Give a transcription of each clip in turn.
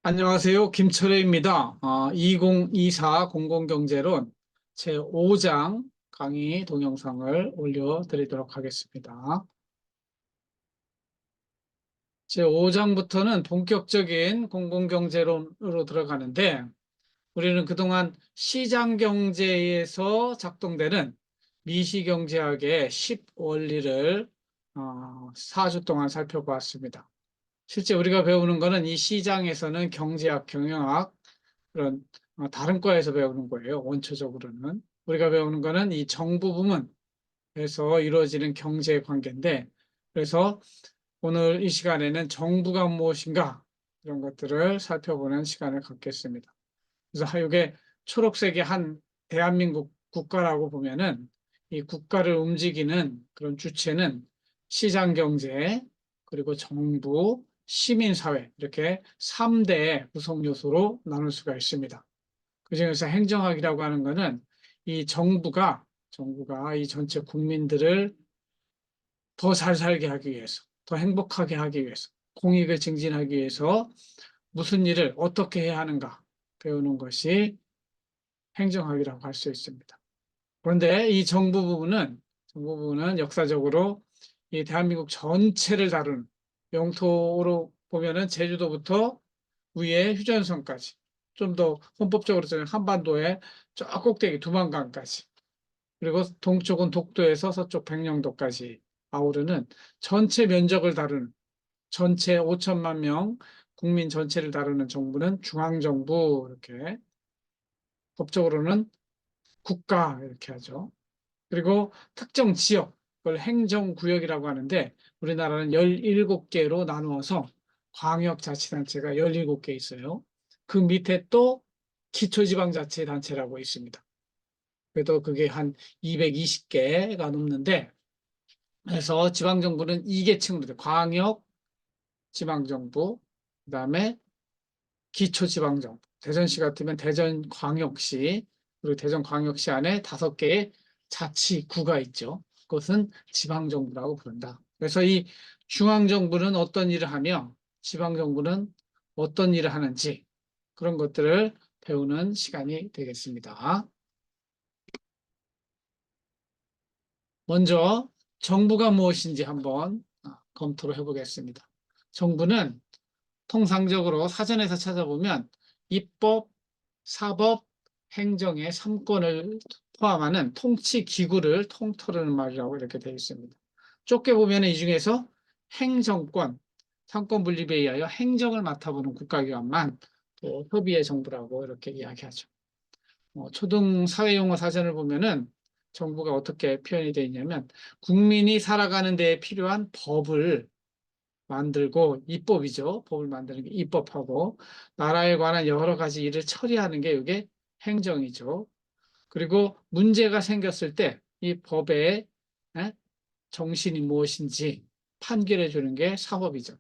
안녕하세요. 김철회입니다. 2024 공공경제론 제5장 강의 동영상을 올려드리도록 하겠습니다. 제5장부터는 본격적인 공공경제론으로 들어가는데 우리는 그동안 시장경제에서 작동되는 미시경제학의 10원리를 4주 동안 살펴보았습니다. 실제 우리가 배우는 것은 이 시장에서는 경제학, 경영학, 그런 다른 과에서 배우는 거예요. 원초적으로는. 우리가 배우는 거는 이 정부 부문에서 이루어지는 경제 관계인데, 그래서 오늘 이 시간에는 정부가 무엇인가 이런 것들을 살펴보는 시간을 갖겠습니다. 그래서 이게 초록색의 한 대한민국 국가라고 보면은 이 국가를 움직이는 그런 주체는 시장 경제, 그리고 정부, 시민사회 이렇게 3대 구성 요소로 나눌 수가 있습니다. 그중에서 행정학이라고 하는 것은 이 정부가 이 전체 국민들을 더 잘 살게 하기 위해서, 더 행복하게 하기 위해서, 공익을 증진하기 위해서 무슨 일을 어떻게 해야 하는가 배우는 것이 행정학이라고 할 수 있습니다. 그런데 이 정부 부분은 역사적으로 이 대한민국 전체를 다루는 영토로 보면은 제주도부터 위에 휴전선까지 좀 더 헌법적으로 저는 한반도의 저 꼭대기 두만강까지 그리고 동쪽은 독도에서 서쪽 백령도까지 아우르는 전체 면적을 다루는 전체 5천만 명 국민 전체를 다루는 정부는 중앙정부 이렇게 법적으로는 국가 이렇게 하죠. 그리고 특정 지역, 그걸 행정구역이라고 하는데 우리나라는 17개로 나누어서 광역자치단체가 17개 있어요. 그 밑에 또 기초지방자치단체라고 있습니다. 그래도 그게 한 220개가 넘는데 그래서 지방정부는 2계층으로 돼. 광역 지방정부, 그다음에 기초지방정부. 대전시 같으면 대전광역시, 그리고 대전광역시 안에 5개의 자치구가 있죠. 그것은 지방정부라고 부른다. 그래서 이 중앙정부는 어떤 일을 하며 지방정부는 어떤 일을 하는지 그런 것들을 배우는 시간이 되겠습니다. 먼저 정부가 무엇인지 한번 검토를 해보겠습니다. 정부는 통상적으로 사전에서 찾아보면 입법, 사법, 행정의 3권을 포함하는 통치 기구를 통틀는 말이라고 이렇게 되어 있습니다. 좁게 보면 이 중에서 행정권, 상권 분립에 의하여 행정을 맡아보는 국가기관만 또 협의의 정부라고 이렇게 이야기하죠. 초등 사회용어 사전을 보면은 정부가 어떻게 표현이 되어 있냐면 국민이 살아가는 데 필요한 법을 만들고 입법이죠. 법을 만드는 게 입법하고 나라에 관한 여러 가지 일을 처리하는 게 이게 행정이죠. 그리고 문제가 생겼을 때 이 법의 정신이 무엇인지 판결해 주는 게 사법이죠.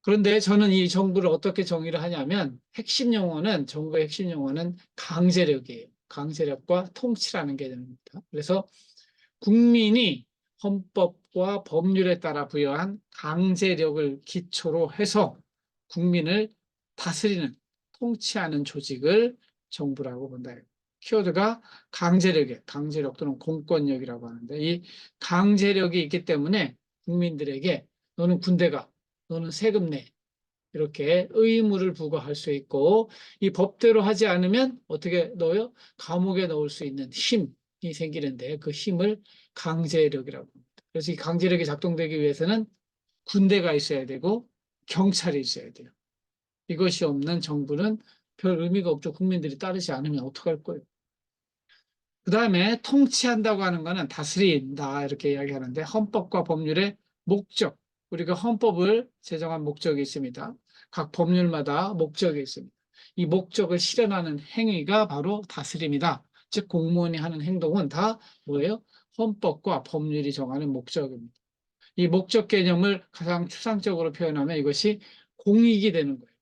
그런데 저는 이 정부를 어떻게 정의를 하냐면 정부의 핵심 용어는 강제력이에요. 강제력과 통치라는 개념입니다. 그래서 국민이 헌법과 법률에 따라 부여한 강제력을 기초로 해서 국민을 다스리는, 통치하는 조직을 정부라고 본다. 키워드가 강제력 또는 공권력이라고 하는데 이 강제력이 있기 때문에 국민들에게 너는 군대 가, 너는 세금 내, 이렇게 의무를 부과할 수 있고 이 법대로 하지 않으면 어떻게 넣어요? 감옥에 넣을 수 있는 힘이 생기는데 그 힘을 강제력이라고 합니다. 그래서 이 강제력이 작동되기 위해서는 군대가 있어야 되고 경찰이 있어야 돼요. 이것이 없는 정부는 별 의미가 없죠. 국민들이 따르지 않으면 어떡할 거예요. 그 다음에 통치한다고 하는 거는 다스린다 이렇게 이야기하는데 헌법과 법률의 목적, 우리가 헌법을 제정한 목적이 있습니다. 각 법률마다 목적이 있습니다. 이 목적을 실현하는 행위가 바로 다스림이다. 즉 공무원이 하는 행동은 다 뭐예요? 헌법과 법률이 정하는 목적입니다. 이 목적 개념을 가장 추상적으로 표현하면 이것이 공익이 되는 거예요.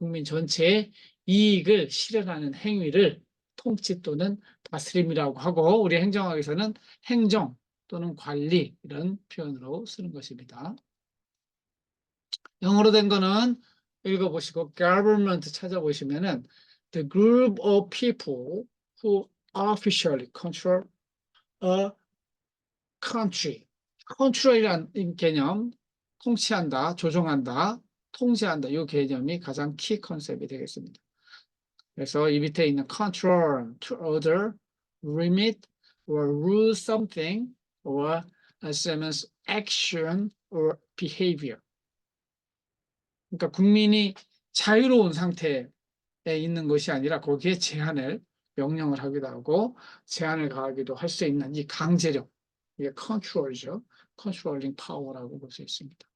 국민 전체의 이익을 실현하는 행위를 통치 또는 다스림이라고 하고 우리 행정학에서는 행정 또는 관리 이런 표현으로 쓰는 것입니다. 영어로 된 거는 읽어보시고 government 찾아보시면은 the group of people who officially control a country. control이라는 개념, 통치한다, 조종한다, 통제한다. 이 개념이 가장 키 컨셉이 되겠습니다. 그래서 이 밑에 있는 control, to order, limit, or rule something, or someone's action or behavior. 그러니까 국민이 자유로운 상태에 있는 것이 아니라 거기에 제한을, 명령을 하기도 하고 제한을 가하기도 할 수 있는 이 강제력, 이게 컨트롤이죠. 컨트롤링 파워라고 볼 수 있습니다.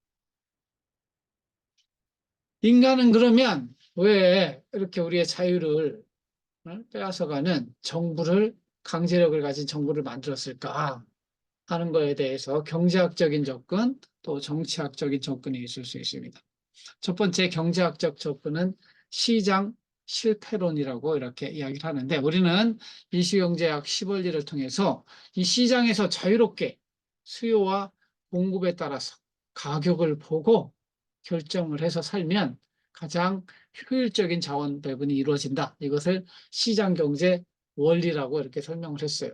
인간은 그러면 왜 이렇게 우리의 자유를 빼앗아가는 정부를, 강제력을 가진 정부를 만들었을까 하는 거에 대해서 경제학적인 접근, 또 정치학적인 접근이 있을 수 있습니다. 첫 번째 경제학적 접근은 시장 실패론이라고 이렇게 이야기를 하는데, 우리는 미시경제학 시벌리를 통해서 이 시장에서 자유롭게 수요와 공급에 따라서 가격을 보고 결정을 해서 살면 가장 효율적인 자원 배분이 이루어진다. 이것을 시장경제 원리라고 이렇게 설명을 했어요.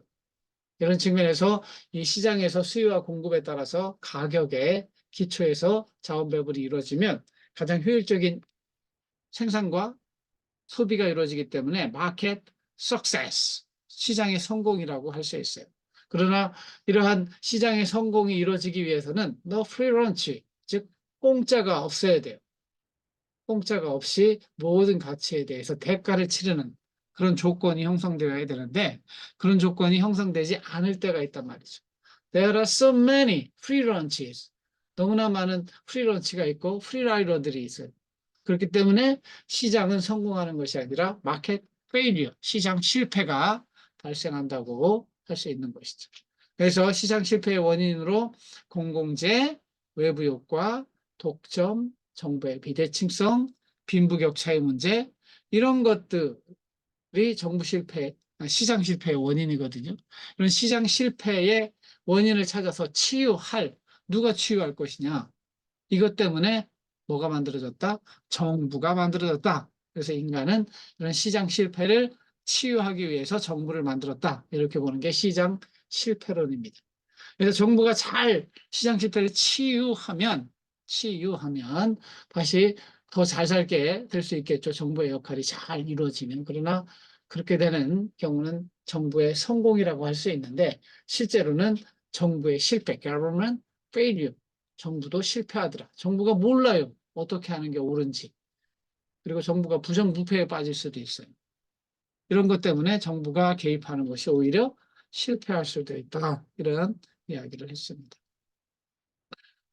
이런 측면에서 이 시장에서 수요와 공급에 따라서 가격에 기초해서 자원 배분이 이루어지면 가장 효율적인 생산과 소비가 이루어지기 때문에 마켓 석세스, 시장의 성공이라고 할 수 있어요. 그러나 이러한 시장의 성공이 이루어지기 위해서는 no free lunch, 즉 공짜가 없어야 돼요. 공짜가 없이 모든 가치에 대해서 대가를 치르는 그런 조건이 형성되어야 되는데, 그런 조건이 형성되지 않을 때가 있단 말이죠. There are so many free lunches. 너무나 많은 프리 런치가 있고 프리 라이더들이 있어요. 그렇기 때문에 시장은 성공하는 것이 아니라 마켓 페일리어, 시장 실패가 발생한다고 할 수 있는 것이죠. 그래서 시장 실패의 원인으로 공공재, 외부 효과, 독점, 정부의 비대칭성, 빈부격차의 문제, 이런 것들이 정부 실패, 시장 실패의 원인이거든요. 이런 시장 실패의 원인을 찾아서 치유할, 누가 치유할 것이냐? 이것 때문에 뭐가 만들어졌다? 정부가 만들어졌다. 그래서 인간은 이런 시장 실패를 치유하기 위해서 정부를 만들었다. 이렇게 보는 게 시장 실패론입니다. 그래서 정부가 잘 시장 실패를 치유하면 다시 더 잘 살게 될 수 있겠죠. 정부의 역할이 잘 이루어지면. 그러나 그렇게 되는 경우는 정부의 성공이라고 할 수 있는데, 실제로는 정부의 실패, government failure, 정부도 실패하더라. 정부가 몰라요. 어떻게 하는 게 옳은지. 그리고 정부가 부정부패에 빠질 수도 있어요. 이런 것 때문에 정부가 개입하는 것이 오히려 실패할 수도 있다. 이런 이야기를 했습니다.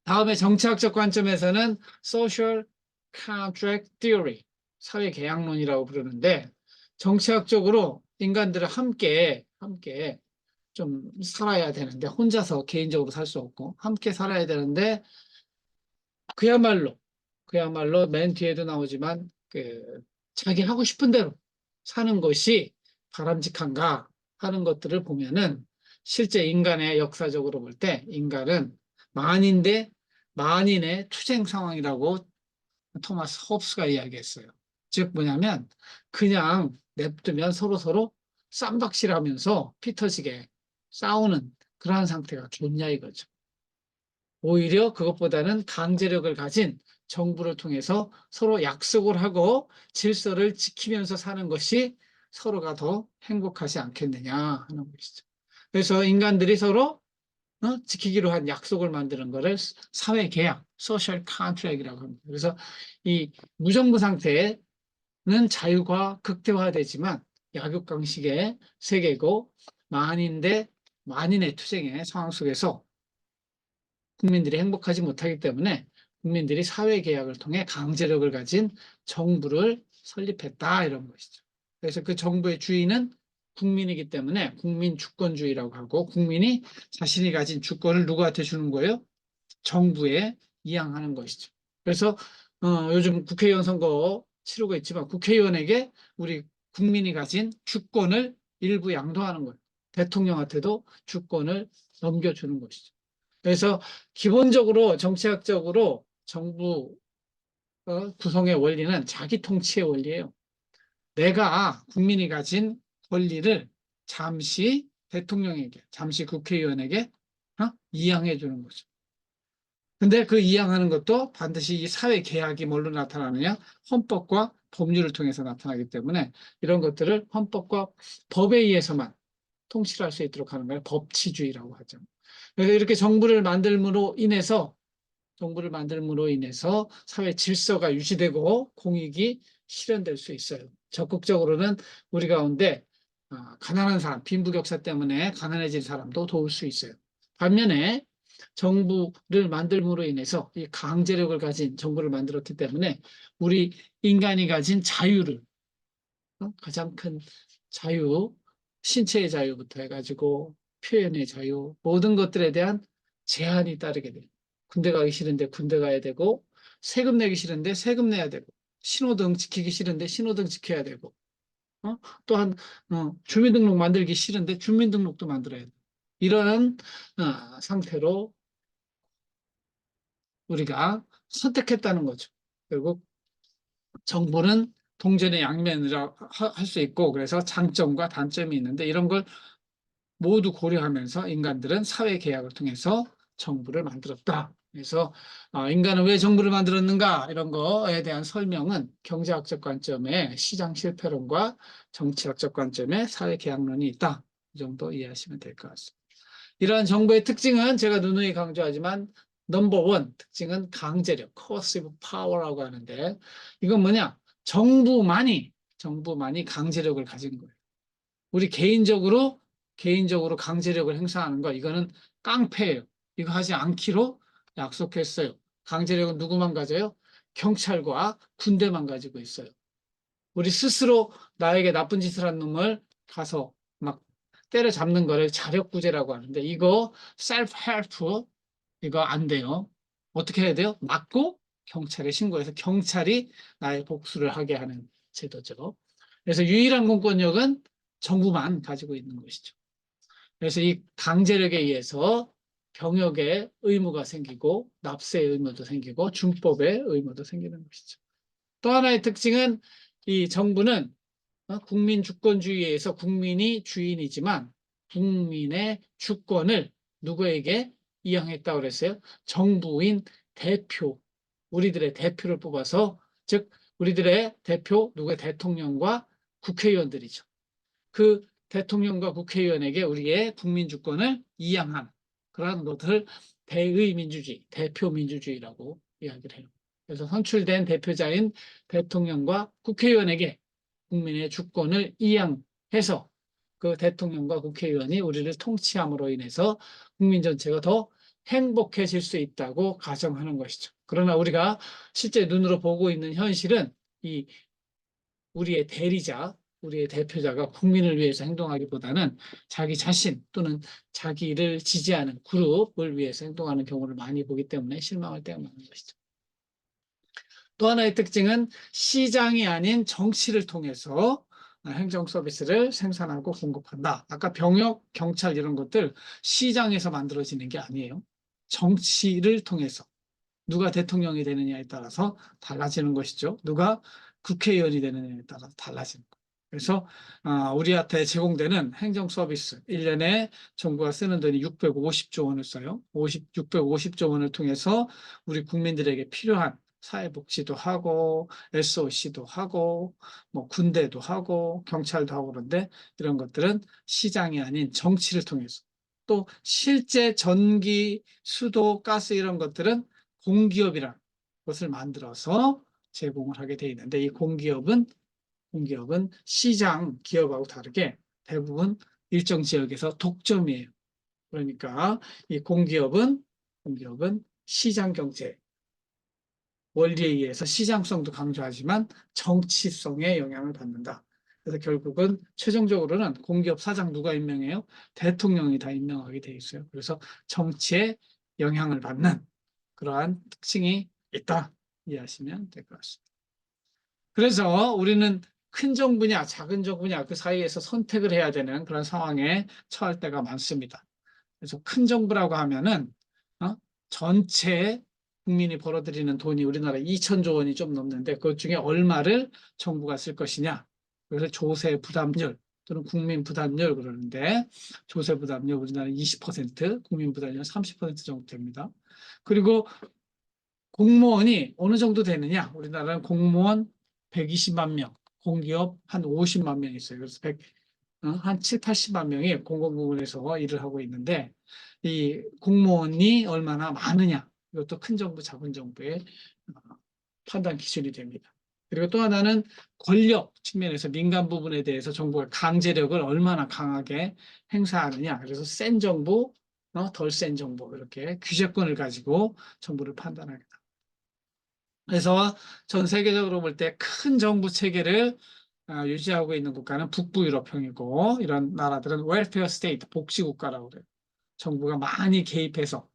다음에 정치학적 관점에서는 social contract theory, 사회 계약론이라고 부르는데, 정치학적으로 인간들은 함께 좀 살아야 되는데, 혼자서 개인적으로 살 수 없고 함께 살아야 되는데, 그야말로 맨 뒤에도 나오지만 자기 하고 싶은 대로 사는 것이 바람직한가 하는 것들을 보면은, 실제 인간의 역사적으로 볼 때 인간은 만인의 투쟁 상황이라고 토마스 홉스가 이야기했어요. 즉 뭐냐면, 그냥 냅두면 서로 쌈박질하면서 피 터지게 싸우는 그러한 상태가 좋냐 이거죠. 오히려 그것보다는 강제력을 가진 정부를 통해서 서로 약속을 하고 질서를 지키면서 사는 것이 서로가 더 행복하지 않겠느냐 하는 것이죠. 그래서 인간들이 서로 지키기로 한 약속을 만드는 것을 사회 계약, 소셜 컨트랙이라고 합니다. 그래서 이 무정부 상태는 자유가 극대화되지만 약육강식의 세계고, 만인의 투쟁의 상황 속에서 국민들이 행복하지 못하기 때문에 국민들이 사회계약을 통해 강제력을 가진 정부를 설립했다, 이런 것이죠. 그래서 그 정부의 주인은 국민이기 때문에 국민주권주의라고 하고, 국민이 자신이 가진 주권을 누구한테 주는 거예요? 정부에 이양하는 것이죠. 그래서 요즘 국회의원 선거 치르고 있지만 국회의원에게 우리 국민이 가진 주권을 일부 양도하는 거예요. 대통령한테도 주권을 넘겨주는 것이죠. 그래서 기본적으로 정치학적으로 정부 구성의 원리는 자기 통치의 원리예요. 내가 국민이 가진 권리를 잠시 대통령에게, 잠시 국회의원에게 이양해 주는 거죠. 근데 그 이양하는 것도 반드시 이 사회 계약이 뭘로 나타나느냐? 헌법과 법률을 통해서 나타나기 때문에 이런 것들을 헌법과 법에 의해서만 통치할 수 있도록 하는 걸 법치주의라고 하죠. 그래서 이렇게 정부를 만들므로 인해서 사회 질서가 유지되고 공익이 실현될 수 있어요. 적극적으로는 우리 가운데 가난한 사람, 빈부격차 때문에 가난해진 사람도 도울 수 있어요. 반면에 정부를 만들므로 인해서 이 강제력을 가진 정부를 만들었기 때문에 우리 인간이 가진 자유를 가장 큰 자유, 신체의 자유부터 해가지고 표현의 자유, 모든 것들에 대한 제한이 따르게 돼요. 군대 가기 싫은데 군대 가야 되고, 세금 내기 싫은데 세금 내야 되고, 신호등 지키기 싫은데 신호등 지켜야 되고, 또한 주민등록 만들기 싫은데 주민등록도 만들어야 돼요. 이런 상태로 우리가 선택했다는 거죠. 결국 정부는 동전의 양면이라 할 수 있고, 그래서 장점과 단점이 있는데 이런 걸 모두 고려하면서 인간들은 사회 계약을 통해서 정부를 만들었다. 그래서 인간은 왜 정부를 만들었는가 이런 거에 대한 설명은 경제학적 관점의 시장 실패론과 정치학적 관점의 사회 계약론이 있다. 이 정도 이해하시면 될 것 같습니다. 이러한 정부의 특징은 제가 누누이 강조하지만 넘버원 특징은 강제력, coercive power라고 하는데 이건 뭐냐? 정부만이 강제력을 가진 거예요. 우리 개인적으로 강제력을 행사하는 거 이거는 깡패예요. 이거 하지 않기로 약속했어요. 강제력은 누구만 가져요? 경찰과 군대만 가지고 있어요. 우리 스스로 나에게 나쁜 짓을 한 놈을 가서 막 때려잡는 거를 자력구제라고 하는데 이거 셀프 이거 안 돼요. 어떻게 해야 돼요? 맞고 경찰에 신고해서 경찰이 나의 복수를 하게 하는 제도죠. 그래서 유일한 공권력은 정부만 가지고 있는 것이죠. 그래서 이 강제력에 의해서 병역의 의무가 생기고 납세의 의무도 생기고 준법의 의무도 생기는 것이죠. 또 하나의 특징은 이 정부는 국민 주권주의에서 국민이 주인이지만 국민의 주권을 누구에게 이양했다고 그랬어요? 정부인 대표, 우리들의 대표를 뽑아서 즉 우리들의 대표 누구의 대통령과 국회의원들이죠. 그 대통령과 국회의원에게 우리의 국민 주권을 이양한 그러한 것을 대의 민주주의, 대표 민주주의라고 이야기를 해요. 그래서 선출된 대표자인 대통령과 국회의원에게 국민의 주권을 이양해서 그 대통령과 국회의원이 우리를 통치함으로 인해서 국민 전체가 더 행복해질 수 있다고 가정하는 것이죠. 그러나 우리가 실제 눈으로 보고 있는 현실은 이 우리의 대리자, 우리의 대표자가 국민을 위해서 행동하기보다는 자기 자신 또는 자기를 지지하는 그룹을 위해서 행동하는 경우를 많이 보기 때문에 실망할 때가 많은 것이죠. 또 하나의 특징은 시장이 아닌 정치를 통해서 행정 서비스를 생산하고 공급한다. 아까 병역, 경찰 이런 것들 시장에서 만들어지는 게 아니에요. 정치를 통해서 누가 대통령이 되느냐에 따라서 달라지는 것이죠. 누가 국회의원이 되느냐에 따라서 달라지는 거예요. 그래서 우리한테 제공되는 행정 서비스 1년에 정부가 쓰는 돈이 650조 원을 써요. 650조 원을 통해서 우리 국민들에게 필요한 사회복지도 하고 SOC도 하고 뭐 군대도 하고 경찰도 하고 그런데 이런 것들은 시장이 아닌 정치를 통해서 또 실제 전기, 수도, 가스 이런 것들은 공기업이란 것을 만들어서 제공을 하게 돼 있는데 이 공기업은 시장 기업하고 다르게 대부분 일정 지역에서 독점이에요. 그러니까 이 공기업은 시장 경제 원리에 의해서 시장성도 강조하지만 정치성의 영향을 받는다. 그래서 결국은 최종적으로는 공기업 사장 누가 임명해요? 대통령이 다 임명하게 돼 있어요. 그래서 정치에 영향을 받는 그러한 특징이 있다. 이해하시면 될 것 같습니다. 그래서 우리는 큰 정부냐 작은 정부냐 그 사이에서 선택을 해야 되는 그런 상황에 처할 때가 많습니다. 그래서 큰 정부라고 하면은 전체 국민이 벌어들이는 돈이 우리나라 2천조 원이 좀 넘는데 그것 중에 얼마를 정부가 쓸 것이냐. 그래서 조세 부담률 또는 국민 부담률 그러는데 조세 부담률 우리나라 20%, 국민 부담률 30% 정도 됩니다. 그리고 공무원이 어느 정도 되느냐? 우리나라는 공무원 120만 명, 공기업 한 50만 명 있어요. 그래서 한 7, 80만 명이 공공부문에서 일을 하고 있는데 이 공무원이 얼마나 많으냐? 이것도 큰 정부, 작은 정부의 판단 기준이 됩니다. 그리고 또 하나는 권력 측면에서 민간 부분에 대해서 정부가 강제력을 얼마나 강하게 행사하느냐. 그래서 센 정부, 덜 센 정부 이렇게 규제권을 가지고 정부를 판단합니다. 그래서 전 세계적으로 볼 때 큰 정부 체계를 유지하고 있는 국가는 북부 유럽형이고 이런 나라들은 웰페어 스테이트, 복지국가라고 그래요. 정부가 많이 개입해서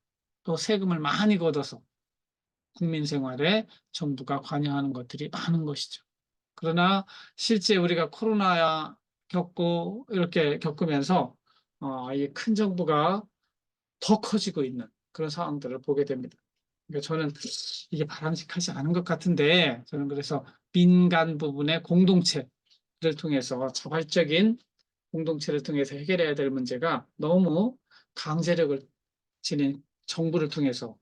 또 세금을 많이 걷어서 국민 생활에 정부가 관여하는 것들이 많은 것이죠. 그러나 실제 우리가 코로나 겪고 이렇게 겪으면서 이 큰 정부가 더 커지고 있는 그런 상황들을 보게 됩니다. 그러니까 저는 이게 바람직하지 않은 것 같은데 저는 그래서 민간 부분의 공동체를 통해서 자발적인 공동체를 통해서 해결해야 될 문제가 너무 강제력을 지닌 정부를 통해서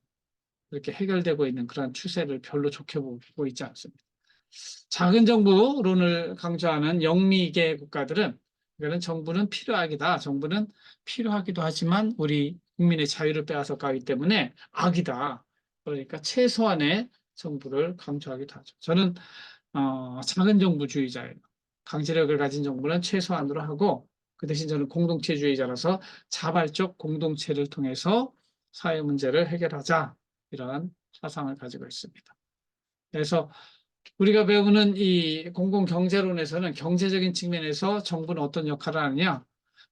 이렇게 해결되고 있는 그런 추세를 별로 좋게 보고 있지 않습니다. 작은 정부론을 강조하는 영미계 국가들은 이거는 정부는 필요하기다. 정부는 필요하기도 하지만 우리 국민의 자유를 빼앗아 가기 때문에 악이다. 그러니까 최소한의 정부를 강조하기도 하죠. 저는 작은 정부주의자예요. 강제력을 가진 정부는 최소한으로 하고 그 대신 저는 공동체주의자라서 자발적 공동체를 통해서 사회 문제를 해결하자 이런 사상을 가지고 있습니다. 그래서 우리가 배우는 이 공공경제론에서는 경제적인 측면에서 정부는 어떤 역할을 하느냐?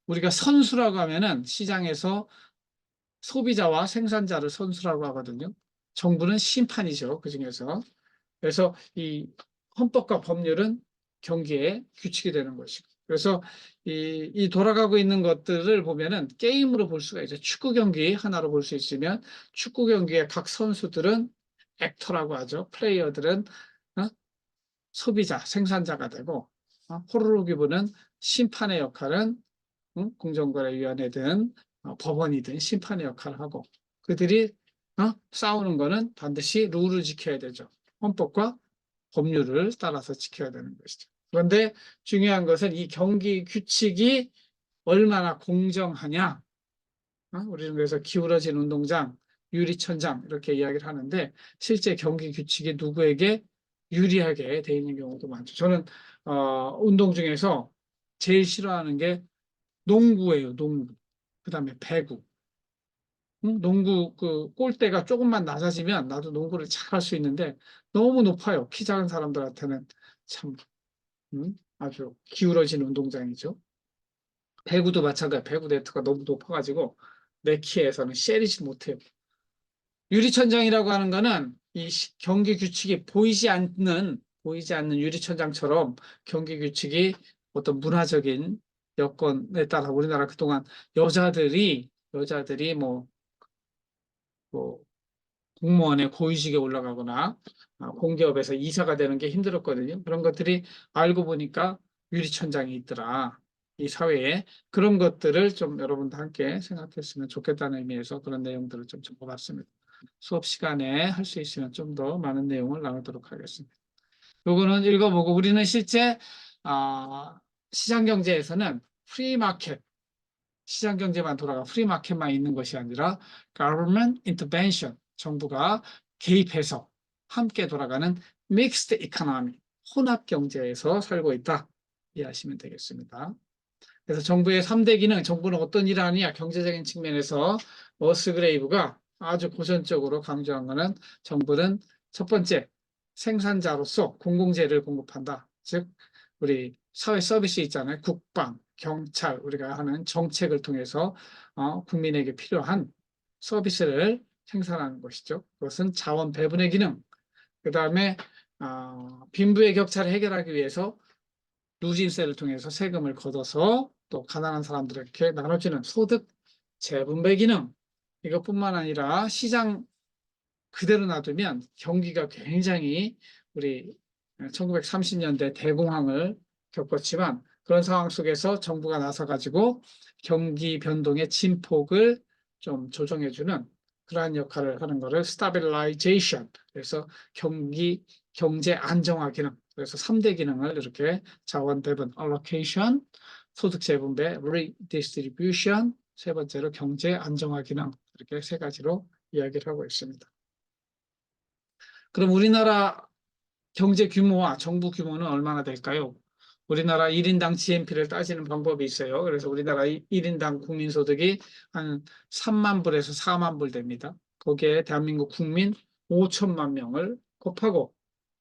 우리가 선수라고 하면은 시장에서 소비자와 생산자를 선수라고 하거든요. 정부는 심판이죠. 그중에서. 그래서 이 헌법과 법률은 경기의 규칙이 되는 것이고. 그래서 이 돌아가고 있는 것들을 보면은 게임으로 볼 수가 있죠. 축구 경기 하나로 볼 수 있으면 축구 경기의 각 선수들은 액터라고 하죠. 플레이어들은 소비자, 생산자가 되고 호루루 기부는 심판의 역할은 공정거래위원회든 법원이든 심판의 역할을 하고 그들이 싸우는 거는 반드시 룰을 지켜야 되죠. 헌법과 법률을 따라서 지켜야 되는 것이죠. 그런데 중요한 것은 이 경기 규칙이 얼마나 공정하냐. 우리는 그래서 기울어진 운동장, 유리천장 이렇게 이야기를 하는데 실제 경기 규칙이 누구에게 유리하게 돼 있는 경우도 많죠. 저는 운동 중에서 제일 싫어하는 게 농구예요. 농구. 그다음에 배구. 농구 그 골대가 조금만 낮아지면 나도 농구를 잘할 수 있는데 너무 높아요. 키 작은 사람들한테는 참 아주 기울어진 운동장이죠. 배구도 마찬가지예요. 배구 네트가 너무 높아가지고 내 키에서는 쉐리지 못해요. 유리천장이라고 하는 거는 이 경기 규칙이 보이지 않는 유리천장처럼 경기 규칙이 어떤 문화적인 여건에 따라 우리나라 그동안 여자들이 뭐 공무원의 고위직에 올라가거나 공기업에서 이사가 되는 게 힘들었거든요. 그런 것들이 알고 보니까 유리천장이 있더라. 이 사회에 그런 것들을 좀 여러분도 함께 생각했으면 좋겠다는 의미에서 그런 내용들을 좀 적어봤습니다. 수업 시간에 할 수 있으면 좀 더 많은 내용을 나누도록 하겠습니다. 요거는 읽어보고 우리는 실제 시장 경제에서는 프리마켓 시장 경제만 돌아가 프리마켓만 있는 것이 아니라 government intervention 정부가 개입해서 함께 돌아가는 mixed economy 혼합 경제에서 살고 있다 이해하시면 되겠습니다. 그래서 정부의 3대 기능, 정부는 어떤 일을 하느냐 경제적인 측면에서 머스그레이브가 아주 고전적으로 강조한 것은 정부는 첫 번째 생산자로서 공공재를 공급한다. 즉 우리 사회 서비스 있잖아요. 국방, 경찰 우리가 하는 정책을 통해서 국민에게 필요한 서비스를 생산하는 것이죠. 그것은 자원 배분의 기능. 그 다음에 빈부의 격차를 해결하기 위해서 누진세를 통해서 세금을 걷어서 또 가난한 사람들에게 나눠주는 소득 재분배 기능 이것뿐만 아니라 시장 그대로 놔두면 경기가 굉장히 우리 1930년대 대공황을 겪었지만 그런 상황 속에서 정부가 나서가지고 경기 변동의 진폭을 좀 조정해주는 그러한 역할을 하는 것을 stabilization, 그래서 경제 안정화 기능, 그래서 3대 기능을 이렇게 자원 배분, allocation, 소득 재분배, redistribution, 세 번째로 경제 안정화 기능, 이렇게 세 가지로 이야기를 하고 있습니다. 그럼 우리나라 경제 규모와 정부 규모는 얼마나 될까요? 우리나라 1인당 GNP를 따지는 방법이 있어요. 그래서 우리나라 1인당 국민소득이 한 3만 불에서 4만 불 됩니다. 거기에 대한민국 국민 5천만 명을 곱하고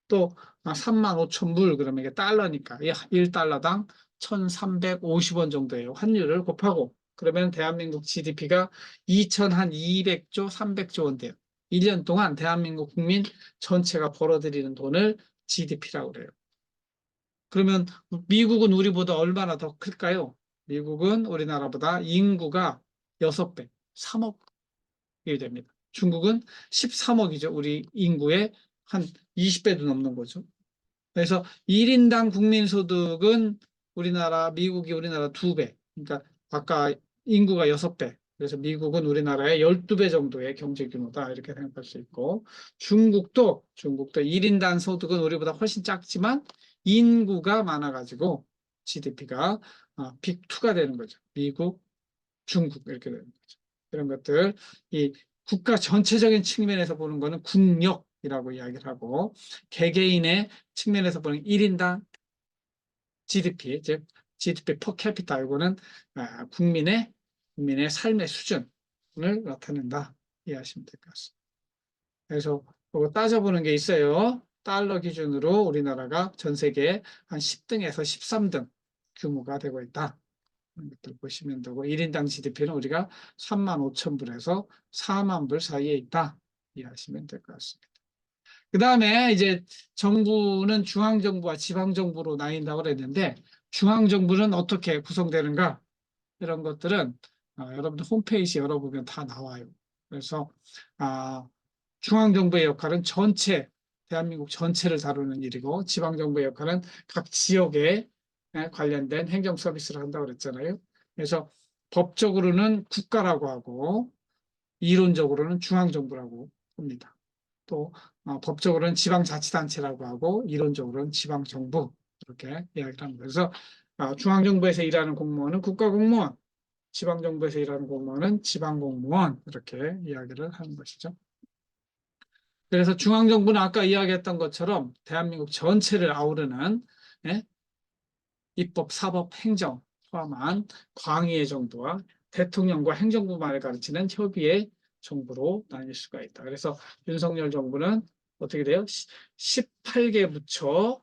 또 3만 5천 불, 그러면 이게 달러니까 1달러당 1,350원 정도예요. 환율을 곱하고 그러면 대한민국 GDP가 2,200조, 300조 원 돼요. 1년 동안 대한민국 국민 전체가 벌어들이는 돈을 GDP라고 그래요. 그러면 미국은 우리보다 얼마나 더 클까요? 미국은 우리나라보다 인구가 6배, 3억이 됩니다. 중국은 13억이죠. 우리 인구의 한 20배도 넘는 거죠. 그래서 1인당 국민소득은 미국이 우리나라 2배. 그러니까 아까 인구가 6배. 그래서 미국은 우리나라의 12배 정도의 경제 규모다. 이렇게 생각할 수 있고, 중국도 1인당 소득은 우리보다 훨씬 작지만 인구가 많아가지고 GDP가 빅2가 되는 거죠. 미국, 중국 이렇게 되는 거죠. 이런 것들, 이 국가 전체적인 측면에서 보는 거는 국력이라고 이야기를 하고, 개개인의 측면에서 보는 1인당 GDP, 즉 GDP per capita, 이거는 국민의 삶의 수준을 나타낸다 이해하시면 될 것 같습니다. 그래서 그거 따져보는 게 있어요. 달러 기준으로 우리나라가 전 세계 한 10등에서 13등 규모가 되고 있다. 것들 보시면 되고 1인당 GDP는 우리가 3만 5천 불에서 4만 불 사이에 있다 이해하시면 될 것 같습니다. 그 다음에 이제 정부는 중앙정부와 지방정부로 나뉜다고 그랬는데 중앙정부는 어떻게 구성되는가 이런 것들은 여러분들 홈페이지 열어보면 다 나와요. 그래서 중앙정부의 역할은 대한민국 전체를 다루는 일이고 지방정부의 역할은 각 지역에 관련된 행정 서비스를 한다고 그랬잖아요. 그래서 법적으로는 국가라고 하고 이론적으로는 중앙정부라고 합니다. 또 법적으로는 지방자치단체라고 하고 이론적으로는 지방정부 이렇게 이야기를 합니다. 그래서 중앙정부에서 일하는 공무원은 국가공무원, 지방정부에서 일하는 공무원은 지방공무원 이렇게 이야기를 하는 것이죠. 그래서 중앙정부는 아까 이야기했던 것처럼 대한민국 전체를 아우르는 입법, 사법, 행정 포함한 광의의 정부와 대통령과 행정부만을 가르치는 협의의 정부로 나뉠 수가 있다. 그래서 윤석열 정부는 어떻게 돼요? 18개 부처에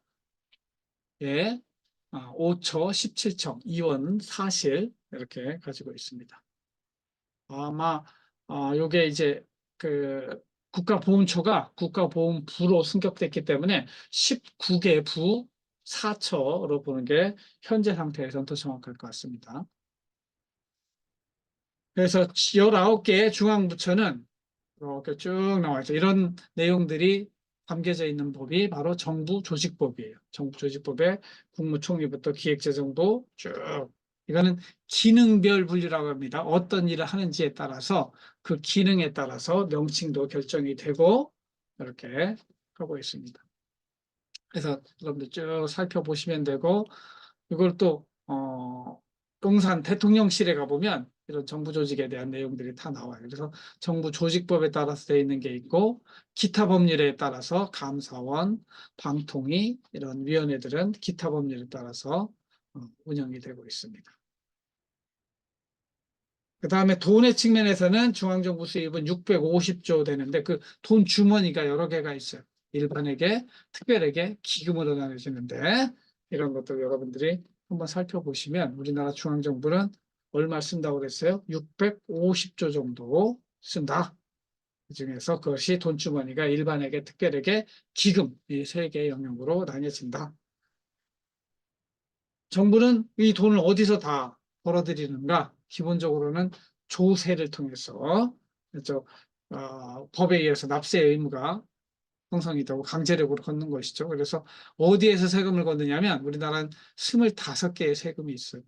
5처, 17청, 이원, 사실 이렇게 가지고 있습니다. 아마 요게 이제 그 국가보훈처가 국가보훈부로 승격됐기 때문에 19개 부 4처로 보는 게 현재 상태에서는 더 정확할 것 같습니다. 그래서 19개의 중앙부처는 이렇게 쭉 나와 있죠. 이런 내용들이 담겨져 있는 법이 바로 정부조직법이에요. 정부조직법에 국무총리부터 기획재정부 쭉. 이거는 기능별 분류라고 합니다. 어떤 일을 하는지에 따라서 그 기능에 따라서 명칭도 결정이 되고 이렇게 하고 있습니다. 그래서 여러분들 쭉 살펴보시면 되고 이걸 또 용산 대통령실에 가보면 이런 정부 조직에 대한 내용들이 다 나와요. 그래서 정부 조직법에 따라서 되어 있는 게 있고 기타 법률에 따라서 감사원, 방통위 이런 위원회들은 기타 법률에 따라서 운영이 되고 있습니다. 그 다음에 돈의 측면에서는 중앙정부 수입은 650조 되는데 그 돈 주머니가 여러 개가 있어요. 일반에게, 특별에게, 기금으로 나눠지는데 이런 것들 여러분들이 한번 살펴보시면 우리나라 중앙정부는 얼마 쓴다고 그랬어요? 650조 정도 쓴다. 그중에서 그것이 돈주머니가 일반에게, 특별에게, 기금 이 세 개의 영역으로 나뉘어진다. 정부는 이 돈을 어디서 다 벌어들이는가? 기본적으로는 조세를 통해서 그렇죠. 법에 의해서 납세 의무가 형성이 되고 강제력으로 걷는 것이죠. 그래서 어디에서 세금을 걷느냐면 우리나라는 25개의 세금이 있어요.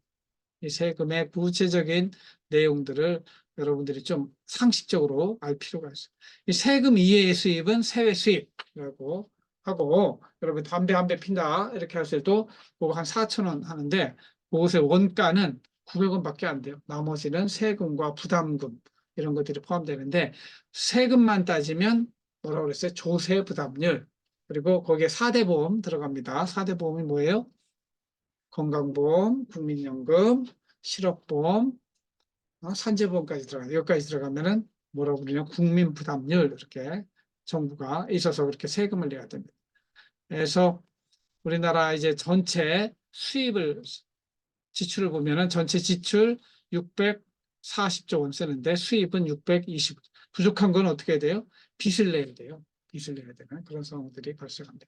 이 세금의 구체적인 내용들을 여러분들이 좀 상식적으로 알 필요가 있어요. 이 세금 이외의 수입은 세외 수입이라고 하고, 여러분 담배 한 배 핀다 이렇게 할 때도 그거 한 4천 원 하는데 그것의 원가는 900원밖에 안 돼요. 나머지는 세금과 부담금 이런 것들이 포함되는데, 세금만 따지면 뭐라고 그랬어요? 조세 부담률. 그리고 거기에 4대 보험 들어갑니다. 4대 보험이 뭐예요? 건강보험, 국민연금, 실업보험, 산재보험까지 들어가요. 여기까지 들어가면은 뭐라고 그러냐? 국민부담률, 이렇게 정부가 있어서 그렇게 세금을 내야 됩니다. 그래서 우리나라 이제 전체 수입을, 지출을 보면은 전체 지출 640조 원 쓰는데 수입은 620. 부족한 건 어떻게 해야 돼요? 빚을 내야 돼요. 빚을 내야 되는 그런 상황들이 발생합니다.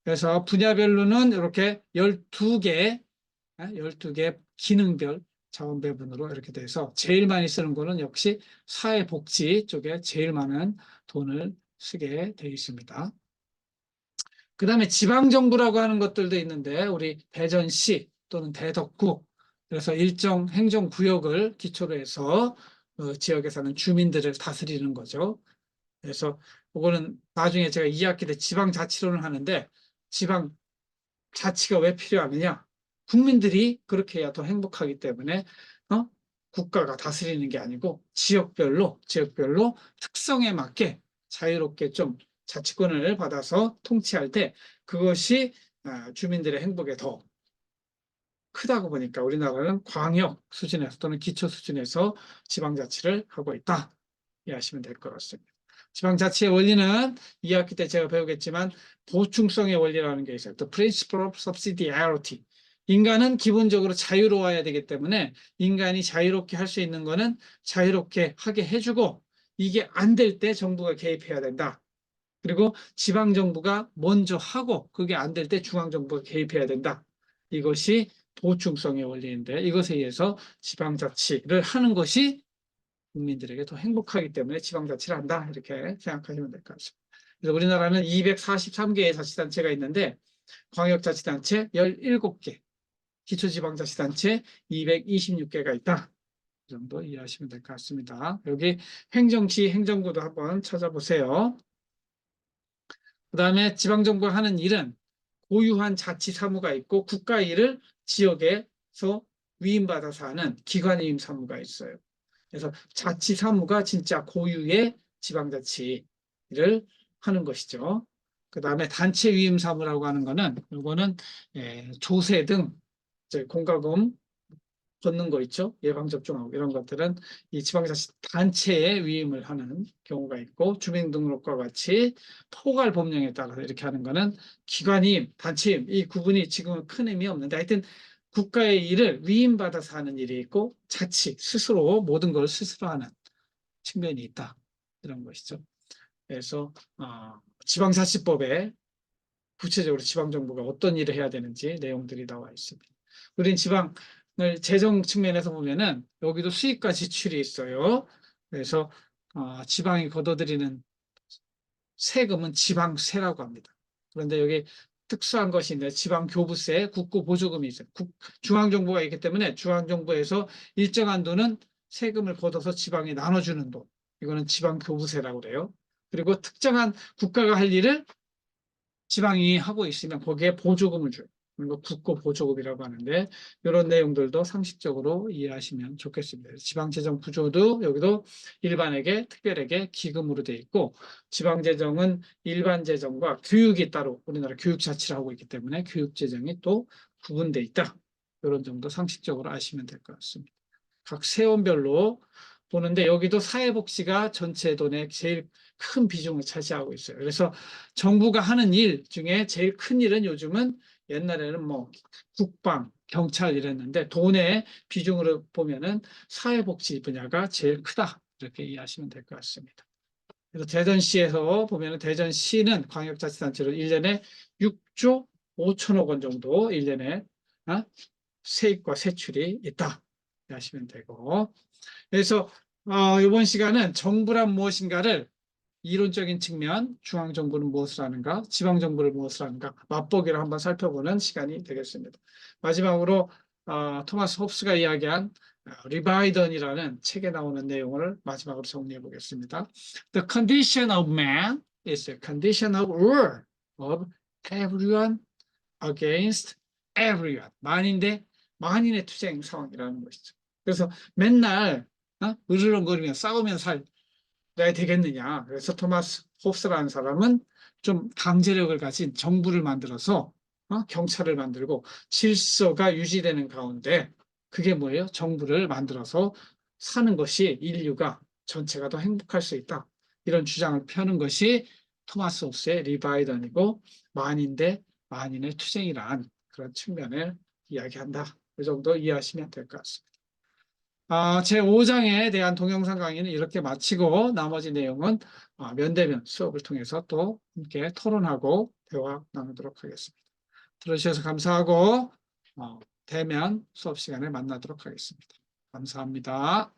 그래서 분야별로는 이렇게 12개, 12개 기능별 자원 배분으로 이렇게 돼서 제일 많이 쓰는 거는 역시 사회복지 쪽에 제일 많은 돈을 쓰게 돼 있습니다. 그 다음에 지방정부라고 하는 것들도 있는데, 우리 대전시 또는 대덕구, 그래서 일정 행정구역을 기초로 해서 지역에 사는 주민들을 다스리는 거죠. 그래서 그거는 나중에 제가 2학기 때 지방자치론을 하는데, 지방자치가 왜 필요하느냐? 국민들이 그렇게 해야 더 행복하기 때문에 국가가 다스리는 게 아니고 지역별로 특성에 맞게 자유롭게 좀 자치권을 받아서 통치할 때 그것이 주민들의 행복에 더 크다고 보니까 우리나라는 광역 수준에서 또는 기초 수준에서 지방자치를 하고 있다. 이해하시면 될 것 같습니다. 지방자치의 원리는 2학기 때 제가 배우겠지만 보충성의 원리라는 게 있어요. The principle of subsidiarity. 인간은 기본적으로 자유로워야 되기 때문에 인간이 자유롭게 할 수 있는 거는 자유롭게 하게 해주고, 이게 안 될 때 정부가 개입해야 된다. 그리고 지방정부가 먼저 하고 그게 안 될 때 중앙정부가 개입해야 된다. 이것이 보충성의 원리인데, 이것에 의해서 지방자치를 하는 것이 국민들에게 더 행복하기 때문에 지방자치를 한다. 이렇게 생각하시면 될 것 같습니다. 그래서 우리나라는 243개의 자치단체가 있는데 광역자치단체 17개, 기초지방자치단체 226개가 있다. 이 정도 이해하시면 될 것 같습니다. 여기 행정시, 행정구도 한번 찾아보세요. 그 다음에 지방정부가 하는 일은 고유한 자치 사무가 있고 국가 일을 지역에서 위임받아서 하는 기관위임 사무가 있어요. 그래서 자치 사무가 진짜 고유의 지방자치를 하는 것이죠. 그 다음에 단체 위임 사무라고 하는 거는, 이거는 조세 등 공과금 걷는 거 있죠. 예방접종하고 이런 것들은 이 지방자치 단체에 위임을 하는 경우가 있고, 주민등록과 같이 포괄 법령에 따라서 이렇게 하는 거는 기관임, 단체임, 이 구분이 지금은 큰 의미 없는데, 하여튼 국가의 일을 위임받아서 하는 일이 있고 자치, 스스로 모든 걸 스스로 하는 측면이 있다. 이런 것이죠. 그래서 지방자치법에 구체적으로 지방정부가 어떤 일을 해야 되는지 내용들이 나와 있습니다. 우린 지방을 재정 측면에서 보면은 여기도 수입과 지출이 있어요. 그래서 지방이 걷어들이는 세금은 지방세라고 합니다. 그런데 여기 특수한 것이 있는데 지방교부세, 국고보조금이 있어요. 중앙정부가 있기 때문에 중앙정부에서 일정한 돈은 세금을 걷어서 지방에 나눠주는 돈. 이거는 지방교부세라고 그래요. 그리고 특정한 국가가 할 일을 지방이 하고 있으면 거기에 보조금을 줘요. 이거 국고보조금이라고 하는데, 이런 내용들도 상식적으로 이해하시면 좋겠습니다. 지방재정 구조도 여기도 일반에게, 특별에게 기금으로 되어 있고, 지방재정은 일반재정과 교육이 따로 우리나라 교육자치를 하고 있기 때문에 교육재정이 또 구분되어 있다. 이런 정도 상식적으로 아시면 될 것 같습니다. 각 세원별로 보는데 여기도 사회복지가 전체 돈의 제일 큰 비중을 차지하고 있어요. 그래서 정부가 하는 일 중에 제일 큰 일은 요즘은, 옛날에는 뭐 국방, 경찰 이랬는데 돈의 비중으로 보면은 사회복지 분야가 제일 크다. 이렇게 이해하시면 될 것 같습니다. 그래서 대전시에서 보면은 대전시는 광역자치단체로 1년에 6조 5천억 원 정도 1년에 세입과 세출이 있다. 이해하시면 되고, 그래서 이번 시간은 정부란 무엇인가를 이론적인 측면, 중앙정부는 무엇을 하는가, 지방정부를 무엇을 하는가, 맛보기를 한번 살펴보는 시간이 되겠습니다. 마지막으로 토마스 홉스가 이야기한 리바이던이라는 책에 나오는 내용을 마지막으로 정리해 보겠습니다. The condition of man is the condition of war of everyone against everyone. 만인의 투쟁 상황이라는 것이죠. 그래서 맨날 으르렁거리며 싸우며 살아야 되겠느냐. 그래서 토마스 홉스라는 사람은 좀 강제력을 가진 정부를 만들어서 경찰을 만들고 질서가 유지되는 가운데 그게 뭐예요? 정부를 만들어서 사는 것이 인류가 전체가 더 행복할 수 있다. 이런 주장을 펴는 것이 토마스 홉스의 리바이던이고 만인의 투쟁이란 그런 측면을 이야기한다. 이 정도 이해하시면 될 것 같습니다. 제 5장에 대한 동영상 강의는 이렇게 마치고 나머지 내용은 면대면 수업을 통해서 또 함께 토론하고 대화 나누도록 하겠습니다. 들어주셔서 감사하고 대면 수업 시간에 만나도록 하겠습니다. 감사합니다.